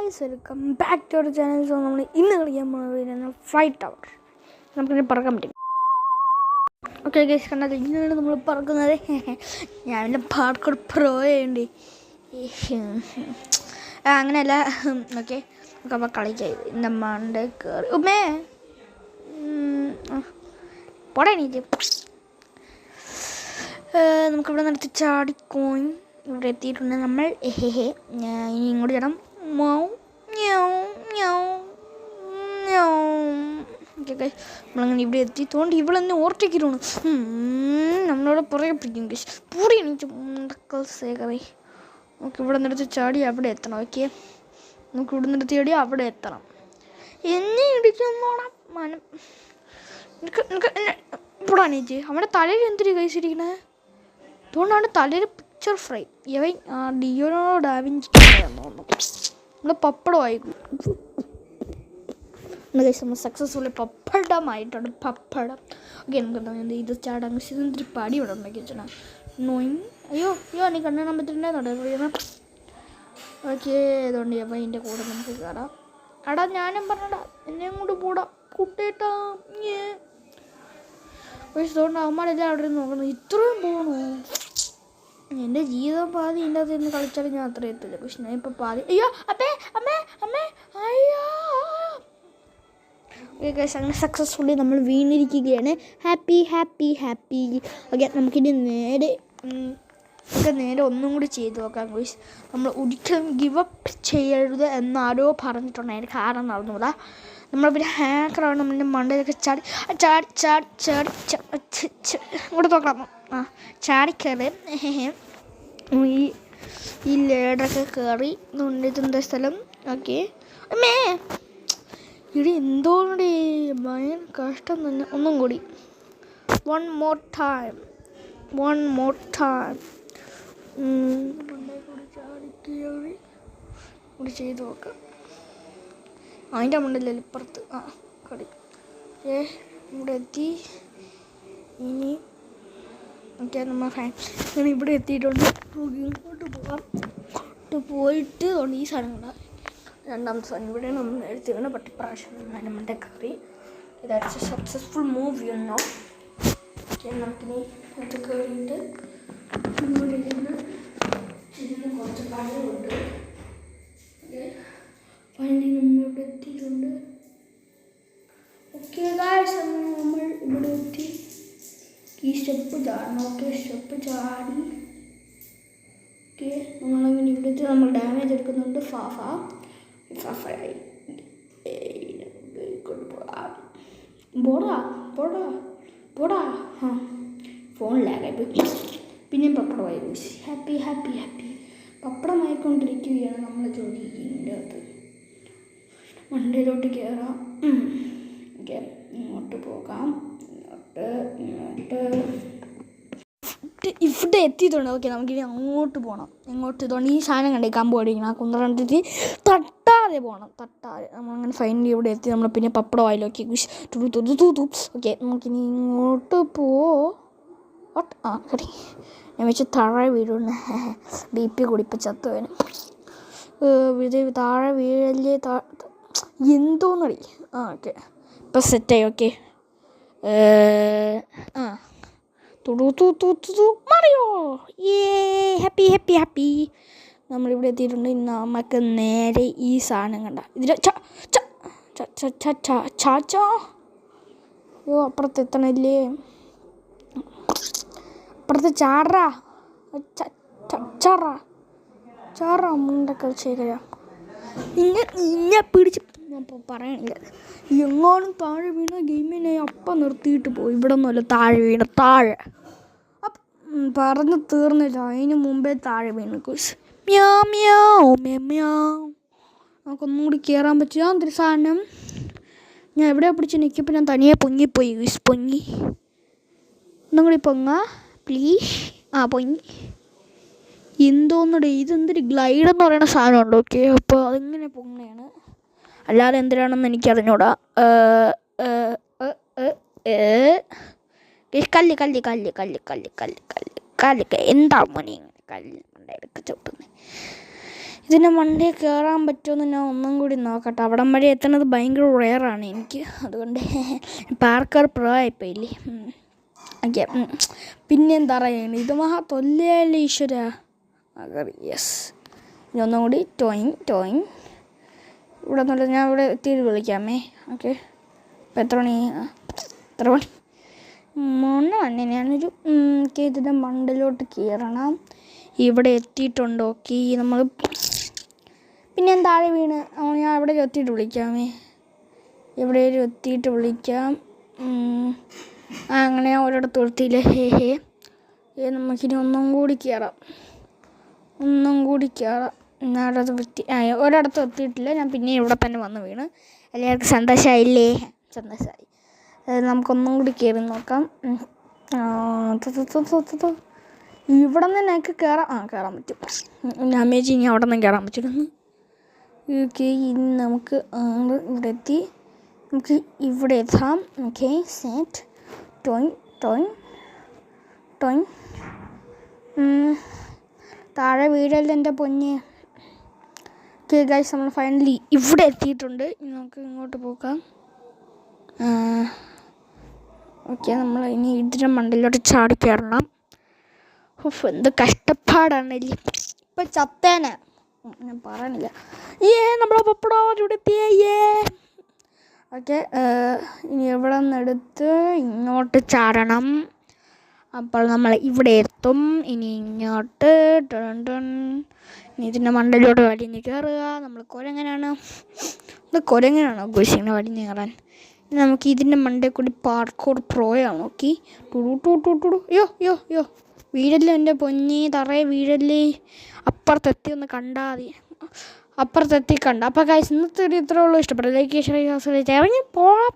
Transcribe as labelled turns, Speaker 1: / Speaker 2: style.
Speaker 1: Guys, welcome back to our channel. So നമ്മൾ ഇന്ന് കളിക്കാൻ പോകുന്നത് ഫ്ലൈറ്റ് ടവർ. നമുക്കിനി പറക്കാൻ പറ്റും. ഓക്കെ ഗൈസ്, കണ്ടത് ഇങ്ങനെയാണ് നമ്മൾ പറക്കുന്നത്. ഞാൻ എൻ്റെ പാർക്കോർ പ്രോ ചെയ്യണ്ടേ, അങ്ങനെയല്ല. ഓക്കെ, നമുക്കപ്പോൾ കളിക്കായി എൻ്റെ മണ്ട കയറി ഉമ്മേ പോടെ എണീറ്റ്. നമുക്കിവിടെ നിർത്തി ചാടിക്കോയും ഇവിടെ എത്തിയിട്ടുണ്ട് നമ്മൾ. ഇനി ഇങ്ങോട്ട് ചേട്ടം നമ്മളങ്ങനെ ഇവിടെ എത്തിത്തോണ്ട് ഇവളെന്നെ ഓർത്തേക്കിരുന്നു. നമ്മളവിടെ പുറകെ പിടിക്കും. പൂടി എണീറ്റ് മുണ്ടക്കൽ സേകറി. നമുക്ക് ഇവിടെ നിർത്തി ചാടി അവിടെ എത്തണം. ഓക്കെ, നമുക്ക് ഇവിടെ നിർത്തി ചാടി അവിടെ എത്തണം. എന്നെ ഇടിക്കുന്നോടാം മനം. ഇവിടെ എണീറ്റ് അവിടെ തലയിൽ എന്തിരി കഴിച്ചിരിക്കണേ. അതുകൊണ്ടാണ് തലയിൽ പിക്ചർ ഫ്രെയിം. ഇവൻ ഡിയോനോ ഡാവിഞ്ചി നമ്മൾ പപ്പടമായി. നമ്മൾ സക്സസ്ഫുള്ളി പപ്പടമായിട്ടുണ്ട്. പപ്പടം. ഓക്കെ, നമുക്ക് എന്താ ഇത് ചാടങ്ങ് ഇതൊരു പടി ഇവിടെ ഉണ്ടാക്കി വെച്ചാൽ അയ്യോ നീ കണ്ണാൻ പറ്റുന്നുണ്ടെന്നുണ്ട്. ഓക്കെ, അതുകൊണ്ട് അപ്പം അതിൻ്റെ കൂടെ നമുക്ക് കയറാം. എടാ ഞാനും പറഞ്ഞടാ, എന്നെ കൊണ്ട് പോടാ കുട്ടേട്ടാ. അതുകൊണ്ട് അവന്മാരെല്ലാം അവിടെ നോക്കണം. ഇത്രയും പോകണോ? എൻ്റെ ജീവിതം പാതി ഇതിൻ്റെ അകത്ത് നിന്ന് കളിച്ചാൽ ഞാൻ അത്ര എത്തില്ല. പക്ഷെ ഞാൻ ഇപ്പം പാതി. അയ്യോ അപ്പേ അമ്മേ അമ്മേ അയ്യോ. അങ്ങനെ സക്സസ്ഫുള്ളി നമ്മൾ വീണിരിക്കുകയാണ്. Happy happy happy. ഓക്കെ, നമുക്കിനി നേരെ ഒന്നും കൂടി ചെയ്ത് നോക്കാം. ഗോയ്സ്, നമ്മൾ ഒരിക്കലും ഗിവ് അപ്പ് ചെയ്യരുത് എന്നാരോ പറഞ്ഞിട്ടുണ്ട്. അതിന് കാരണം നടന്നുകൂടാ. നമ്മൾ പിന്നെ ഹാക്കറാണ്. നമ്മളിൻ്റെ മണ്ടയിലൊക്കെ ചാടി ചാടി ചാടി ചാടി ഇങ്ങോട്ട് നോക്കണം. ചാടിക്കയറി ഈ ലേഡറൊക്കെ കയറി ഇതെന്താ സ്ഥലം. ഓക്കെ അമ്മേ ഇവിടെ എന്തോന്നേ ഭയങ്കര കഷ്ടം തന്നെ. ഒന്നും കൂടി വൺ മോർ ടൈം ചാടിക്കയറി കൂടി ചെയ്ത് നോക്കാം. അതിൻ്റെ മണ്ടല്ലേ ഇപ്പുറത്ത് കടി. ഇവിടെ എത്തി. ഇനി ഓക്കെ, നമ്മൾ അങ്ങനെ ഇവിടെ എത്തിയിട്ടുണ്ട്. ഇങ്ങോട്ട് പോകാം. പോയിട്ട് ഈ സാധനങ്ങൾ രണ്ടാമത്തെ സാധനം ഇവിടെ നമ്മൾ എടുത്തിട്ടുണ്ട്. പട്ടി പ്രാവശ്യം അതിൻ്റെ മണ്ട കയറി. ഇതായിട്ട് സക്സസ്ഫുൾ മൂവ് ചെയ്യുന്നു. ഓക്കെ, നമുക്കിനി അത് കയറിയിട്ട് ഇതിന് കുറച്ച് പണിയുണ്ട്. ഫൈനലി നമ്മളിവിടെ എത്തിയിട്ടുണ്ട്. ഓക്കെ ഗായ്സ്, നമ്മൾ ഇവിടെ എത്തി. ഈ സ്റ്റെപ്പ് ചാടണം. ഓക്കെ, സ്റ്റെപ്പ് ചാടി. ഓക്കെ, നമ്മളങ്ങനെ ഇവിടെ എത്തി. നമ്മൾ ഡാമേജ് എടുക്കുന്നുണ്ട്. ഫാഫായി പോടാ. ഫോൺ ലാഗായി. പിന്നെയും പപ്പടമായി. Happy happy happy. പപ്പടമായിക്കൊണ്ടിരിക്കുകയാണ് നമ്മൾ ജോലി. ഇതിൻ്റെ അകത്ത് വണ്ടിയിലോട്ട് കയറാം. ഓക്കെ, ഇങ്ങോട്ട് പോകാം. ഇവിടെ എത്തിയിട്ടുണ്ട്. ഓക്കെ, നമുക്കിനി അങ്ങോട്ട് പോകണം. എങ്ങോട്ട് ഇതുകൊണ്ട് ഈ സാധനം കണ്ടേ കമ്പ് അടിക്കണം. ആ കുന്തറണ്ടിട്ട് തട്ടാതെ പോകണം. നമ്മളങ്ങനെ ഫൈനലി ഇവിടെ എത്തി. നമ്മൾ പിന്നെ പപ്പടം ആയാലോക്കെ. ഓക്കെ, നമുക്കിനി ഇങ്ങോട്ട് സോറി, ഞാൻ വെച്ച് താഴെ വീഴുന്നു. BP കൂടിപ്പോൾ ചത്തുവേന്. താഴെ വീഴല്ലേ എന്തോന്നറി. ഓക്കെ, ഇപ്പം സെറ്റായി. ഓക്കെ, മറിയോ. Happy happy happy. നമ്മളിവിടെ എത്തിയിട്ടുണ്ട്. ഇന്ന് നമുക്ക് നേരെ ഈ സാധനം കണ്ട ഇതിൽ ചാച്ചോ. അപ്പുറത്ത് എത്തണല്ലേ. അപ്പുറത്ത് ചാറാ മുണ്ടൊക്കെ ശരിയാ. ഇങ്ങനെ പിടിച്ച് അപ്പോൾ പറയണില്ല. എങ്ങാനും താഴെ വീണ ഗെയിമിനെ അപ്പം നിർത്തിയിട്ട് പോയി. ഇവിടെ ഒന്നുമല്ല താഴെ വീണ. താഴെ പറഞ്ഞ് തീർന്നില്ല. അതിന് മുമ്പേ താഴെ വീണു. നമുക്കൊന്നും കൂടി കയറാൻ പറ്റില്ല. എന്തൊരു സാധനം. ഞാൻ എവിടെയാണ് പിടിച്ച് നിൽക്കിയപ്പോൾ ഞാൻ തനിയെ പൊങ്ങിപ്പോയി. പൊങ്ങി ഒന്നും കൂടി പൊങ്ങാ പ്ലീസ്. പൊങ്ങി. എന്തോന്നടേ ഇതെന്തൊരു ഗ്ലൈഡ് എന്ന് പറയുന്ന സാധനമുണ്ട്. ഓക്കെ, അപ്പോൾ അതിങ്ങനെ പൊങ്ങനെയാണ്. അല്ലാതെ എന്തിനാണെന്ന് എനിക്കറിഞ്ഞൂടാ. കല്ല് എന്താ മോനെ കല്ല് ഉണ്ടായിരിക്കും ചവിട്ടുന്നത്. ഇതിൻ്റെ മണ്ടയിൽ കയറാൻ പറ്റുമെന്ന് ഞാൻ ഒന്നും കൂടി നോക്കട്ടെ. അവിടം വരെ എത്തുന്നത് ഭയങ്കര റെയറാണ് എനിക്ക്, അതുകൊണ്ട് പാർക്കർ പ്രോ ആയിപ്പോയില്ലേ. ഓക്കെ, പിന്നെ എന്താ പറയുക, ഇത് മഹാ തൊല്ലയല്ലേ ഈശ്വര. യെസ്, ഇനി ഒന്നും കൂടി ടോയിങ്. ഇവിടെ ഒന്നുമില്ല, ഞാൻ ഇവിടെ എത്തിയിട്ട് വിളിക്കാമേ. ഓക്കെ, ഇപ്പം എത്ര മണി? ഞാനൊരു ഇതിൻ്റെ മണ്ടിലോട്ട് കയറണം. ഇവിടെ എത്തിയിട്ടുണ്ട്. ഓക്കെ, നമ്മൾ പിന്നെ താഴെ വീണ് ഞാൻ ഇവിടെ എത്തിയിട്ട് വിളിക്കാമേ. എവിടെയും എത്തിയിട്ട് വിളിക്കാം. അങ്ങനെ ഞാൻ ഒരിടത്ത് എത്തിയില്ലേ. നമുക്കിനി ഒന്നും കൂടി കയറാം. ഒരിടത്ത് എത്തിയിട്ടില്ല. ഞാൻ പിന്നെ ഇവിടെ തന്നെ വന്ന് വീണ്. എല്ലാവർക്കും സന്തോഷമായില്ലേ? സന്തോഷമായി. നമുക്കൊന്നും കൂടി കയറി നോക്കാം. ഇവിടെ നിന്ന് എനിക്ക് കയറാൻ പറ്റും. ഞാൻ മേച്ച് ഇനി അവിടെ നിന്ന് കയറാൻ പറ്റും. ഓക്കെ, ഇനി നമുക്ക് ഇവിടെ എത്തി. നമുക്ക് ഇവിടെ എത്താം. Okay, set towing. താഴെ വീഴല്ലേ എൻ്റെ പൊന്നെ. ഓക്കെ ഗൈസ്, നമ്മൾ ഫൈനലി ഇവിടെ എത്തിയിട്ടുണ്ട്. ഇനി നമുക്ക് ഇങ്ങോട്ട് പോകാം. ഓക്കെ, നമ്മൾ ഇനി ഇതിൻ്റെ മണ്ടയിലോട്ട് ചാടി കയറണം. എന്ത് കഷ്ടപ്പാടാണ്. ഇപ്പം ചത്തേനെ ഞാൻ പറയണില്ല. നമ്മളെ പപ്പടോ ഇവിടെ എത്തിയേ. ഓക്കെ, ഇനി ഇവിടെ നിന്നെടുത്ത് ഇങ്ങോട്ട് ചാടണം. അപ്പോൾ നമ്മൾ ഇവിടെ എത്തും. ഇനി ഇങ്ങോട്ട് ഇനി ഇതിൻ്റെ മണ്ടയിലോട്ട് വലിഞ്ഞ് കയറുക. നമ്മൾ കുരങ്ങനാണോ ഉദ്ദേശിക്കുന്നത് വലിഞ്ഞ് കയറാൻ? നമുക്ക് ഇതിൻ്റെ മണ്ടയിൽ കൂടി പാർക്കോർ പ്രോയാണ്. നോക്കി യോ വീഴല്ലേ എൻ്റെ പൊന്നി, തറയെ വീഴല്ലേ. അപ്പുറത്തെത്തി ഒന്ന് കണ്ടാൽ മതി. അപ്പോൾ ഗൈസ്, ഇന്നത്തെ വീഡിയോ ഇത്രേ ഉള്ളൂ. ഇഷ്ടപ്പെട്ട ലൈക്ക്, ഷെയർ, സബ്സ്ക്രൈബ് ഇറങ്ങി പോകാം.